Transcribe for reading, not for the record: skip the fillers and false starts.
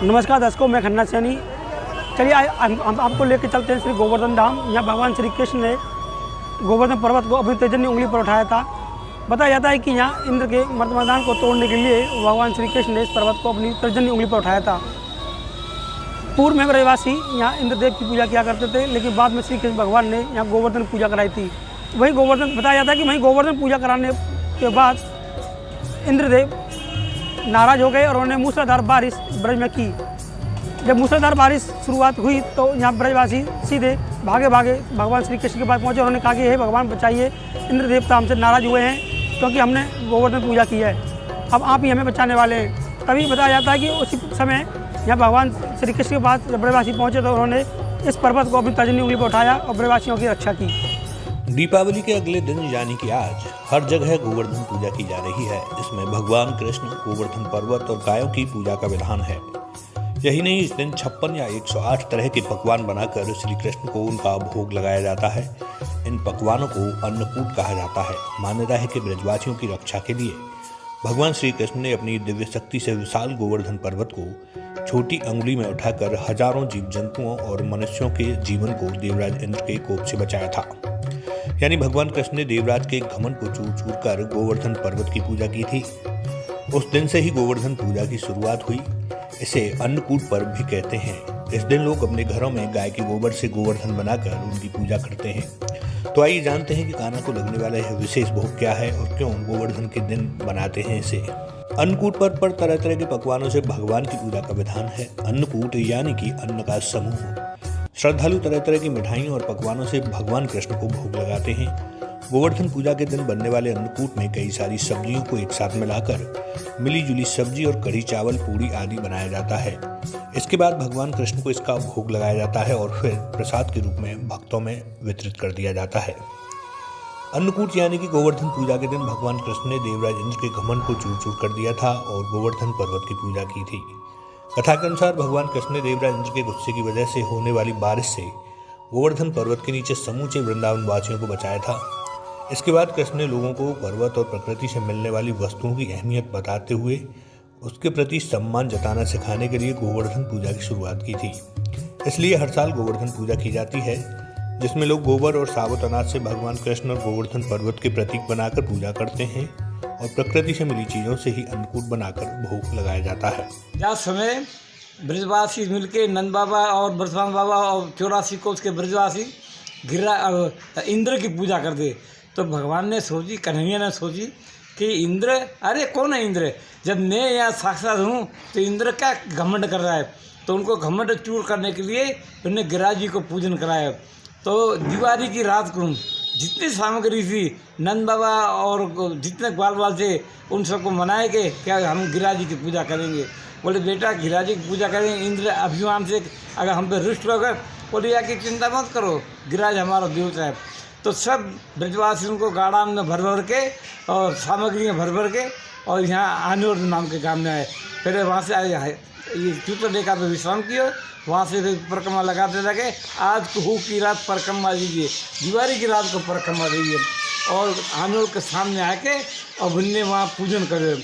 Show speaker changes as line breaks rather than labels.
नमस्कार दर्शकों, मैं खन्ना सैनी। चलिए हम आपको लेकर चलते हैं श्री गोवर्धन धाम। यहाँ भगवान श्री कृष्ण ने गोवर्धन पर्वत को अपनी तर्जनी उंगली पर उठाया था। बताया जाता है कि यहाँ इंद्र के मर्दमैदान को तोड़ने के लिए भगवान श्री कृष्ण ने इस पर्वत को अपनी तर्जनी उंगली पर उठाया था। पूर्व में ब्रजवासी यहाँ इंद्रदेव की पूजा किया करते थे, लेकिन बाद में श्री कृष्ण भगवान ने यहाँ गोवर्धन पूजा कराई थी। वही गोवर्धन बताया जाता है कि वहीं गोवर्धन पूजा कराने के बाद इंद्रदेव नाराज़ हो गए और उन्होंने मूसलाधार बारिश ब्रज में की। जब मूसलाधार बारिश शुरुआत हुई तो यहाँ ब्रजवासी सीधे भागे भागे भगवान श्री कृष्ण के पास पहुँचे। उन्होंने कहा कि हे भगवान बचाइए, इंद्र देवता हमसे नाराज़ हुए हैं क्योंकि हमने गोवर्धन पूजा की है, अब आप ही हमें बचाने वाले हैं। तभी बताया जाता है कि उसी समय यहाँ भगवान श्री कृष्ण के पास जब ब्रजवासी पहुँचे तो उन्होंने इस पर्वत को अपनी तर्जनी उंगली पर उठाया और ब्रजवासियों की रक्षा की।
दीपावली के अगले दिन यानी कि आज हर जगह गोवर्धन पूजा की जा रही है। इसमें भगवान कृष्ण गोवर्धन पर्वत और गायों की पूजा का विधान है। यही नहीं, इस दिन 56 या 108 तरह के पकवान बनाकर श्री कृष्ण को उनका भोग लगाया जाता है। इन पकवानों को अन्नकूट कहा जाता है। मान्यता है कि ब्रजवासियों की रक्षा के लिए भगवान श्री कृष्ण ने अपनी दिव्य शक्ति से विशाल गोवर्धन पर्वत को छोटी अंगुली में उठाकर हजारों जीव जंतुओं और मनुष्यों के जीवन को देवराज इंद्र के कोप से बचाया था। यानी भगवान कृष्ण ने देवराज के घमंड को चूर चूर कर गोवर्धन पर्वत की पूजा की थी। उस दिन से ही गोवर्धन पूजा की शुरुआत हुई। इसे अन्नकूट पर्व भी कहते हैं। इस दिन लोग अपने घरों में गाय के गोबर से गोवर्धन बनाकर उनकी पूजा करते हैं। तो आइए जानते हैं कि कान्हा को लगने वाला यह विशेष भोग क्या है और क्यों गोवर्धन के दिन बनाते हैं इसे। अन्नकूट पर्व पर तरह तरह के पकवानों से भगवान की पूजा का विधान है। अन्नकूट यानी कि अन्न का समूह। श्रद्धालु तरह तरह की मिठाइयों और पकवानों से भगवान कृष्ण को भोग लगाते हैं। गोवर्धन पूजा के दिन बनने वाले अन्नकूट में कई सारी सब्जियों को एक साथ मिलाकर मिली जुली सब्जी और कढ़ी चावल पूड़ी आदि बनाया जाता है। इसके बाद भगवान कृष्ण को इसका भोग लगाया जाता है और फिर प्रसाद के रूप में भक्तों में वितरित कर दिया जाता है। अन्नकूट यानी कि गोवर्धन पूजा के दिन भगवान कृष्ण ने देवराज इंद्र के घमंड को चूर चूर कर दिया था और गोवर्धन पर्वत की पूजा की थी। कथा के अनुसार भगवान कृष्ण ने देवराज इंद्र के गुस्से की वजह से होने वाली बारिश से गोवर्धन पर्वत के नीचे समूचे वृंदावन वासियों को बचाया था। इसके बाद कृष्ण ने लोगों को पर्वत और प्रकृति से मिलने वाली वस्तुओं की अहमियत बताते हुए उसके प्रति सम्मान जताना सिखाने के लिए गोवर्धन पूजा की शुरुआत की थी। इसलिए हर साल गोवर्धन पूजा की जाती है, जिसमें लोग गोबर और साबुत अनाज से भगवान कृष्ण और गोवर्धन पर्वत के प्रतीक बनाकर पूजा करते हैं और प्रकृति से मिली चीज़ों से ही अन्नकूट बनाकर भोग लगाया जाता है।
इस समय ब्रजवासी मिलके नंद बाबा और बरसाने बाबा और 84 को उसके ब्रजवासी इंद्र की पूजा करते। तो भगवान ने सोची, कन्हैया ने सोची कि इंद्र, अरे कौन है इंद्र, जब मैं यहाँ साक्षात हूँ तो इंद्र क्या घमंड कर रहा है। तो उनको घमंड चूर करने के लिए उन्होंने गिरिराज जी को पूजन कराया। तो दिवाली की रात को जितनी सामग्री थी नंद बाबा और जितने ग्वाल बाल थे उन सबको मनाए के क्या हम गिरिराज जी की पूजा करेंगे। बोले बेटा गिरिराज जी की पूजा करेंगे, इंद्र अभिमान से अगर हम पे रुष्ट होकर बोले या कि चिंता मत करो, गिरिराज हमारा देवता है। तो सब ब्रजवासियों को गाड़ा में भर भर के और सामग्रियाँ भर भर के और यहाँ आनूर नाम के गाँव में आए। फिर वहाँ से आए ये चित्रलेखा पे विश्राम किया, वहाँ से फिर परिक्रमा लगाते लगे। आज कुहू की रात परिक्रमा दीजिए, दिवाली की रात को परिक्रमा दीजिए और आनूर के सामने आके और बुन्ने वहाँ पूजन करे।